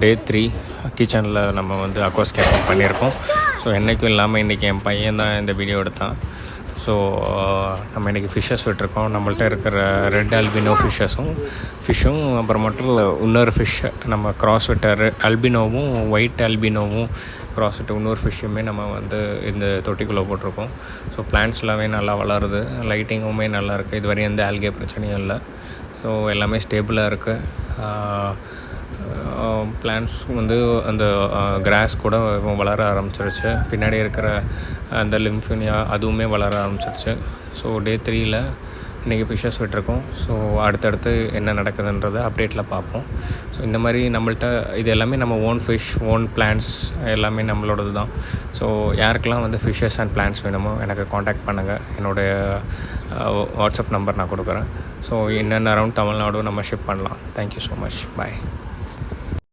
டே 3 கிச்சனில் நம்ம வந்து அக்வாஸ்கேப்பிங் பண்ணியிருக்கோம். ஸோ என்றைக்கும் இல்லாமல் இன்றைக்கி என் பையன் தான் இந்த வீடியோ எடுத்தான். ஸோ நம்ம இன்றைக்கி ஃபிஷ்ஷஸ் விட்டுருக்கோம். நம்மள்ட்ட இருக்கிற ரெட் ஆல்பினோ ஃபிஷ்ஷும் அப்புறம் மட்டும் இன்னொரு ஃபிஷ்ஷை நம்ம கிராஸ் விட்டார் அல்பினோவும் ஒயிட் ஆல்பினோவும் கிராஸ் விட்டு இன்னொரு ஃபிஷ்ஷுமே நம்ம வந்து இந்த தொட்டிக்குள்ளே போட்டிருக்கோம். ஸோ பிளான்ட்ஸ் எல்லாமே நல்லா வளருது, லைட்டிங்குமே நல்லா இருக்குது. இது வரையும் எந்த ஆல்கே பிரச்சனையும் இல்லை. ஸோ எல்லாமே ஸ்டேபிளாக இருக்குது. பிளான்ட்ஸ் வந்து அந்த கிராஸ் கூட வளர ஆரம்பிச்சிருச்சு. பின்னாடி இருக்கிற அந்த லிம்ஃபினியா அதுவுமே வளர ஆரம்பிச்சிருச்சு. ஸோ டே 3ல் இன்றைக்கி ஃபிஷ்ஷஸ் விட்டுருக்கோம். ஸோ அடுத்தடுத்து என்ன நடக்குதுன்றதை அப்டேட்டில் பார்ப்போம். ஸோ இந்த மாதிரி நம்மள்ட்ட இது எல்லாமே நம்ம ஓன் ஃபிஷ், ஓன் பிளான்ட்ஸ் எல்லாமே நம்மளோடது தான். ஸோ யாருக்கெல்லாம் வந்து ஃபிஷ்ஷஸ் அண்ட் பிளான்ட்ஸ் வேணுமோ எனக்கு காண்டாக்ட் பண்ணுங்கள். என்னுடைய வாட்ஸ்அப் நம்பர் நான் கொடுக்குறேன். ஸோ என்னென்ன அரௌண்ட் தமிழ்நாடு நம்ம ஷிப் பண்ணலாம். Thank you so much. பாய்.